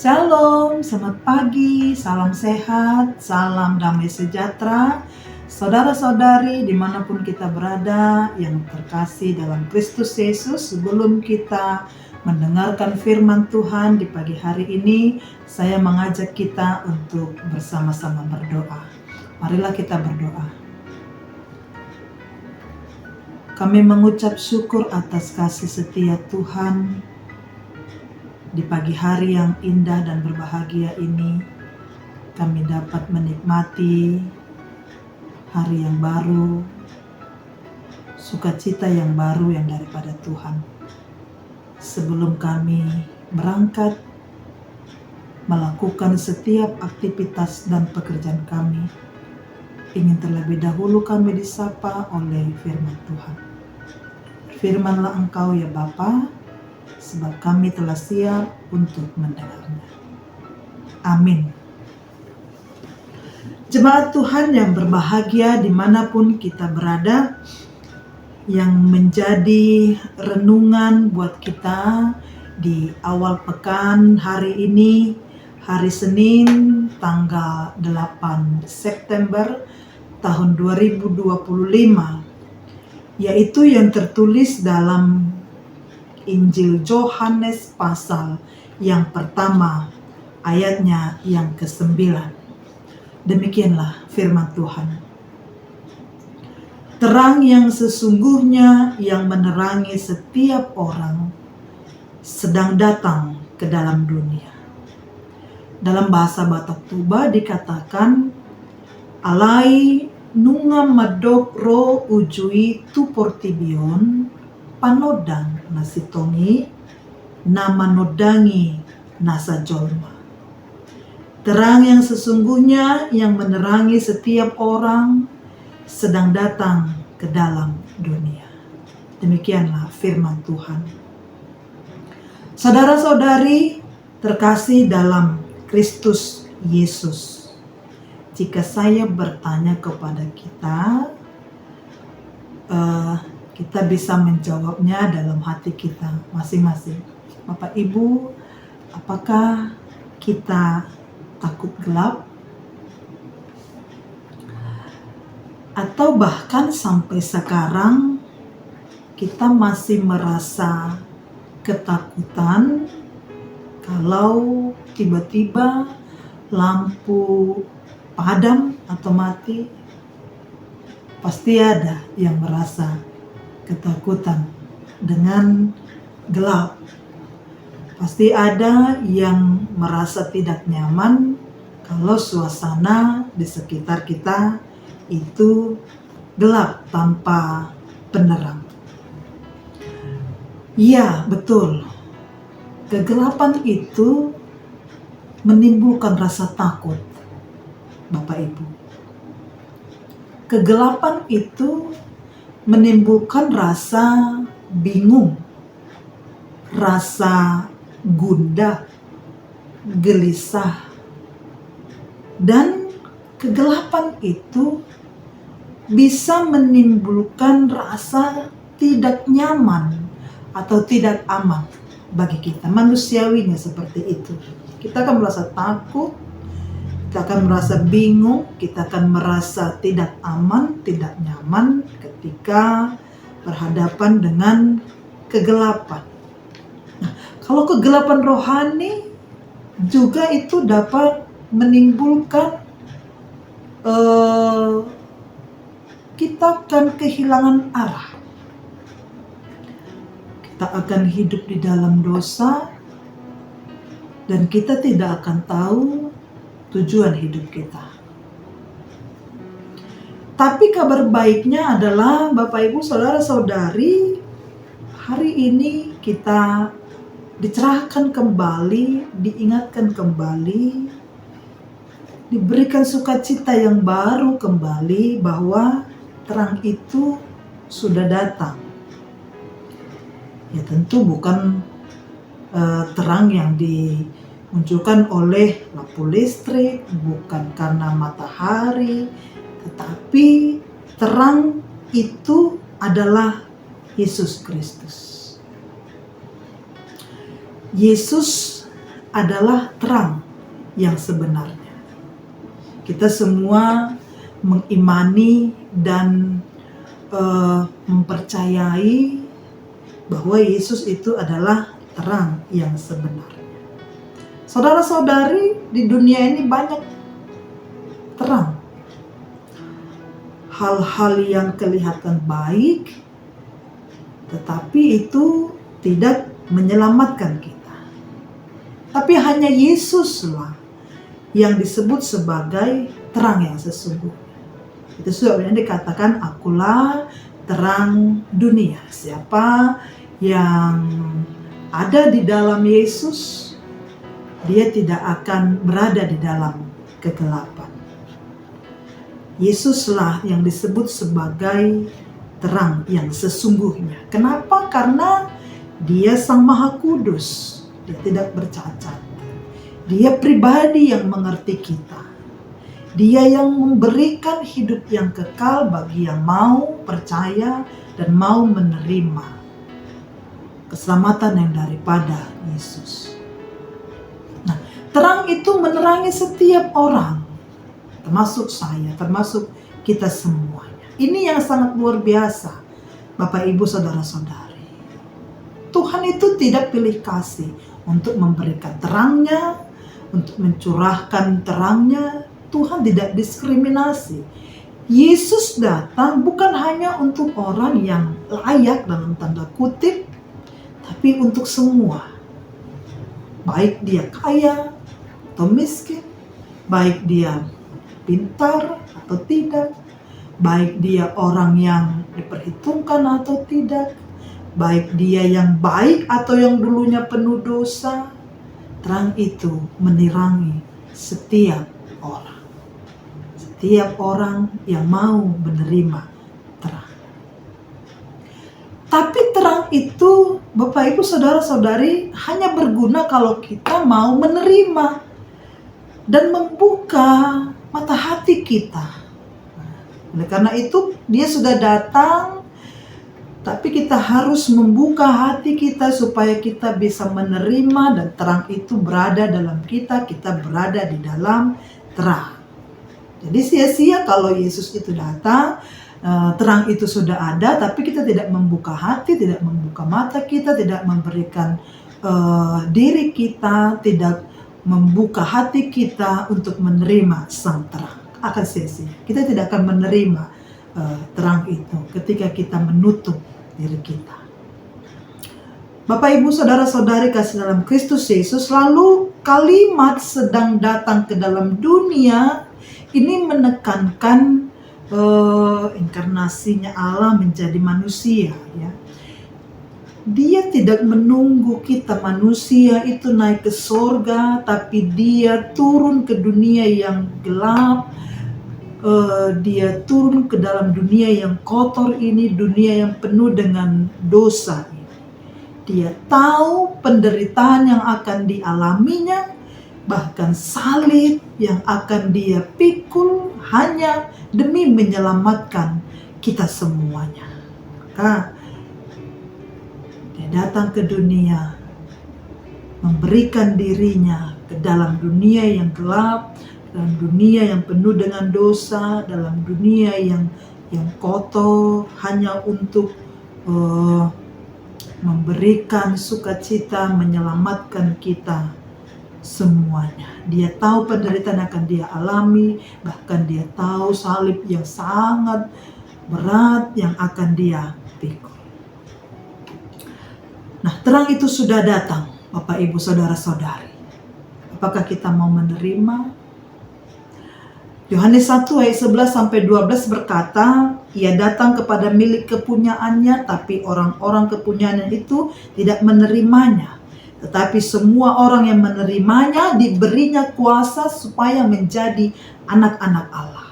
Shalom, selamat pagi, salam sehat, salam damai sejahtera. Saudara-saudari dimanapun kita berada yang terkasih dalam Kristus Yesus, sebelum kita mendengarkan firman Tuhan di pagi hari ini, saya mengajak kita untuk bersama-sama berdoa. Marilah kita berdoa. Kami mengucap syukur atas kasih setia Tuhan di pagi hari yang indah dan berbahagia ini. Kami dapat menikmati hari yang baru, sukacita yang baru yang daripada Tuhan. Sebelum kami berangkat melakukan setiap aktivitas dan pekerjaan kami, ingin terlebih dahulu kami disapa oleh firman Tuhan. Firmanlah Engkau ya Bapa, sebab kami telah siap untuk mendengarnya. Amin. Jemaat Tuhan yang berbahagia dimanapun kita berada, yang menjadi renungan buat kita di awal pekan hari ini, hari Senin tanggal 8 September tahun 2025, yaitu yang tertulis dalam Injil Yohanes pasal yang pertama, ayatnya yang ke-9. Demikianlah firman Tuhan. Terang yang sesungguhnya yang menerangi setiap orang sedang datang ke dalam dunia. Dalam bahasa Batak Tuba dikatakan, alai nunga madok ro ujui tu portibion panodang nasitongi nama nodangi nasa jolma. Terang yang sesungguhnya yang menerangi setiap orang sedang datang ke dalam dunia. Demikianlah firman Tuhan. Saudara-saudari terkasih dalam Kristus Yesus, jika saya bertanya kepada kita, kita bisa menjawabnya dalam hati kita masing-masing. Bapak Ibu, apakah kita takut gelap? Atau bahkan sampai sekarang kita masih merasa ketakutan kalau tiba-tiba lampu padam atau mati? Pasti ada yang merasa ketakutan dengan gelap. Pasti ada yang merasa tidak nyaman kalau suasana di sekitar kita itu gelap tanpa penerang. Ya, betul. Kegelapan itu menimbulkan rasa takut, Bapak Ibu. Kegelapan itu menimbulkan rasa bingung, rasa gundah, gelisah, dan kegelapan itu bisa menimbulkan rasa tidak nyaman atau tidak aman bagi kita. Manusiawinya seperti itu. Kita akan merasa takut, kita akan merasa bingung, kita akan merasa tidak aman, tidak nyaman ketika berhadapan dengan kegelapan. Nah, kalau kegelapan rohani juga itu dapat menimbulkan kita akan kehilangan arah. Kita akan hidup di dalam dosa dan kita tidak akan tahu tujuan hidup kita. Tapi kabar baiknya adalah Bapak Ibu Saudara-saudari, hari ini kita dicerahkan kembali, diingatkan kembali, diberikan sukacita yang baru kembali bahwa terang itu sudah datang. Ya tentu bukan terang yang dimunculkan oleh lampu listrik, bukan karena matahari, tetapi terang itu adalah Yesus Kristus. Yesus adalah terang yang sebenarnya. Kita semua mengimani dan mempercayai bahwa Yesus itu adalah terang yang sebenarnya. Saudara-saudari, di dunia ini banyak terang. Hal-hal yang kelihatan baik, tetapi itu tidak menyelamatkan kita. Tapi hanya Yesuslah yang disebut sebagai terang yang sesungguhnya. Itu sebabnya dikatakan, akulah terang dunia. Siapa yang ada di dalam Yesus, dia tidak akan berada di dalam kegelapan. Yesuslah yang disebut sebagai terang yang sesungguhnya. Kenapa? Karena dia Sang Maha Kudus. Dia tidak bercacat. Dia pribadi yang mengerti kita. Dia yang memberikan hidup yang kekal bagi yang mau percaya dan mau menerima keselamatan yang daripada Yesus. Nah, terang itu menerangi setiap orang, termasuk saya, termasuk kita semuanya. Ini yang sangat luar biasa, Bapak Ibu Saudara-saudari. Tuhan itu tidak pilih kasih untuk memberikan terangnya, untuk mencurahkan terangnya. Tuhan tidak diskriminasi. Yesus datang bukan hanya untuk orang yang layak dalam tanda kutip, tapi untuk semua. Baik dia kaya atau miskin, baik dia pintar atau tidak, baik dia orang yang diperhitungkan atau tidak, baik dia yang baik atau yang dulunya penuh dosa. Terang itu menerangi setiap orang. Setiap orang yang mau menerima terang. Tapi terang itu, Bapak Ibu Saudara-saudari, hanya berguna kalau kita mau menerima dan membuka mata hati kita. Oleh karena itu, dia sudah datang, tapi kita harus membuka hati kita supaya kita bisa menerima dan terang itu berada dalam kita, kita berada di dalam terang. Jadi sia-sia kalau Yesus itu datang, terang itu sudah ada, tapi kita tidak membuka hati, tidak membuka mata kita, tidak memberikan diri kita, tidak membuka hati kita untuk menerima sang terang. Akan sia-sia. Kita tidak akan menerima terang itu ketika kita menutup diri kita. Bapak Ibu Saudara-saudari kasih dalam Kristus Yesus, lalu kalimat sedang datang ke dalam dunia ini menekankan inkarnasinya Allah menjadi manusia, ya. Dia tidak menunggu kita manusia itu naik ke sorga, tapi dia turun ke dunia yang gelap. Dia turun ke dalam dunia yang kotor ini, dunia yang penuh dengan dosa ini. Dia tahu penderitaan yang akan dialaminya, bahkan salib yang akan dia pikul hanya demi menyelamatkan kita semuanya. Maka dia datang ke dunia, memberikan dirinya ke dalam dunia yang gelap, dalam dunia yang penuh dengan dosa, dalam dunia yang kotor, hanya untuk memberikan sukacita, menyelamatkan kita semuanya. Dia tahu penderitaan yang akan dia alami, bahkan dia tahu salib yang sangat berat yang akan dia pikul. Nah, terang itu sudah datang, Bapak Ibu Saudara-saudari. Apakah kita mau menerima? Yohanes 1 ayat 11-12 berkata, ia datang kepada milik kepunyaannya, tapi orang-orang kepunyaannya itu tidak menerimanya. Tetapi semua orang yang menerimanya diberinya kuasa supaya menjadi anak-anak Allah.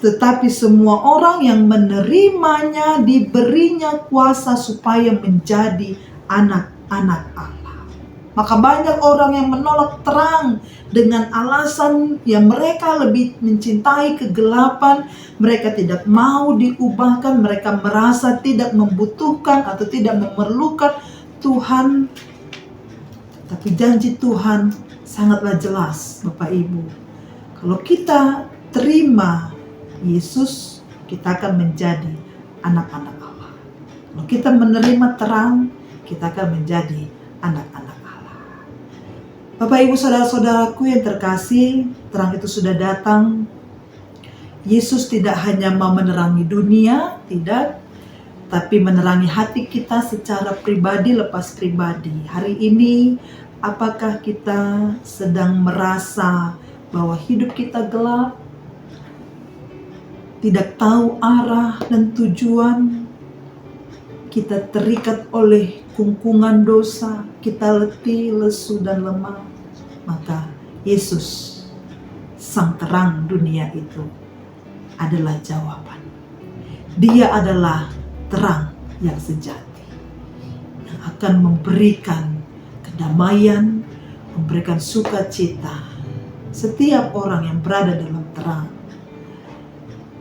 Tetapi semua orang yang menerimanya diberinya kuasa supaya menjadi anak-anak Allah. Maka banyak orang yang menolak terang dengan alasan yang mereka lebih mencintai kegelapan, mereka tidak mau diubahkan, mereka merasa tidak membutuhkan atau tidak memerlukan Tuhan. Tapi janji Tuhan sangatlah jelas, Bapak Ibu. Kalau kita terima Yesus, kita akan menjadi anak-anak Allah. Kalau kita menerima terang, kita akan menjadi anak-anak Allah. Bapak Ibu saudara-saudaraku yang terkasih, terang itu sudah datang. Yesus tidak hanya mau menerangi dunia, tidak, tapi menerangi hati kita secara pribadi lepas pribadi. Hari ini, apakah kita sedang merasa bahwa hidup kita gelap, tidak tahu arah dan tujuan, kita terikat oleh kungkungan dosa, kita letih, lesu, dan lemah? Maka Yesus, sang terang dunia itu, adalah jawaban. Dia adalah terang yang sejati, yang akan memberikan kedamaian, memberikan sukacita. Setiap orang yang berada dalam terang,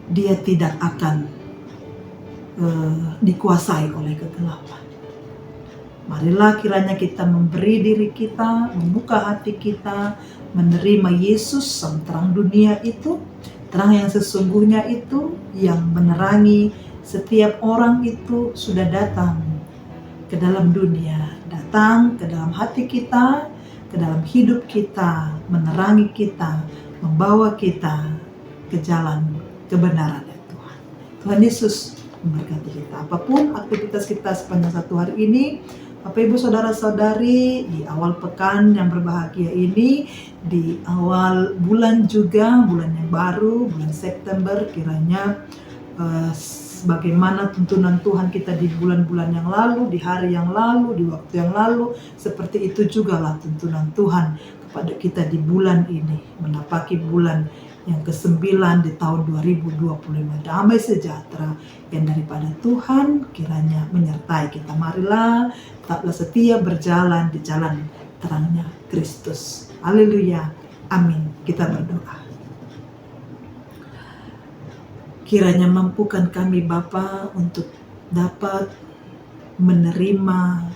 dia tidak akan dikuasai oleh kegelapan. Marilah kiranya kita memberi diri kita, membuka hati kita, menerima Yesus sang terang dunia itu, terang yang sesungguhnya itu, yang menerangi setiap orang itu sudah datang ke dalam dunia, datang ke dalam hati kita, ke dalam hidup kita, menerangi kita, membawa kita ke jalan kebenaran ya Tuhan. Tuhan Yesus memberkati kita. Apapun aktivitas kita sepanjang satu hari ini, Bapak Ibu saudara-saudari, di awal pekan yang berbahagia ini, di awal bulan juga, bulan yang baru, bulan September, kiranya bagaimana tuntunan Tuhan kita di bulan-bulan yang lalu, di hari yang lalu, di waktu yang lalu, seperti itu juga lah tuntunan Tuhan kepada kita di bulan ini, menapaki bulan yang ke-9 di tahun 2025. Damai sejahtera yang daripada Tuhan kiranya menyertai kita. Marilah tetaplah setia berjalan di jalan terangnya Kristus. Haleluya. Amin. Kita berdoa. Kiranya mampukan kami Bapa untuk dapat menerima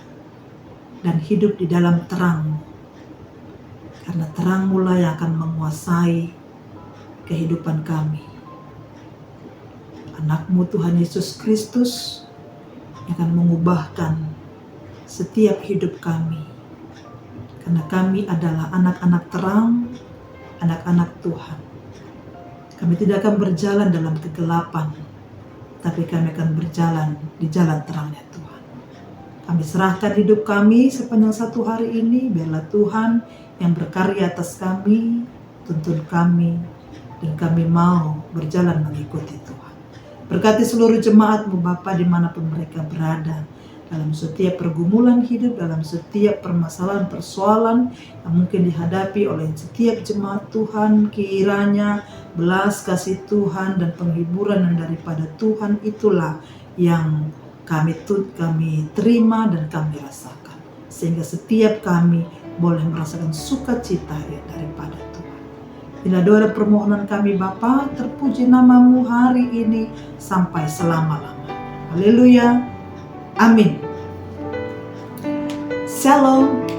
dan hidup di dalam terang. Karena terang mulai akan menguasai kehidupan kami. Anak-Mu Tuhan Yesus Kristus akan mengubahkan setiap hidup kami. Karena kami adalah anak-anak terang, anak-anak Tuhan. Kami tidak akan berjalan dalam kegelapan, tapi kami akan berjalan di jalan terangnya Tuhan. Kami serahkan hidup kami sepanjang satu hari ini, biarlah Tuhan yang berkarya atas kami, tuntun kami, dan kami mau berjalan mengikuti Tuhan. Berkati seluruh jemaat-Mu Bapa dimanapun mereka berada, dalam setiap pergumulan hidup, dalam setiap permasalahan, persoalan yang mungkin dihadapi oleh setiap jemaat Tuhan. Kiranya belas kasih Tuhan dan penghiburan yang daripada Tuhan itulah yang kami terima dan kami rasakan. Sehingga setiap kami boleh merasakan sukacita yang daripada Tuhan. Bila doa dan permohonan kami Bapa, terpuji nama-Mu hari ini sampai selama-lamanya. Haleluya. Amin. Shalom.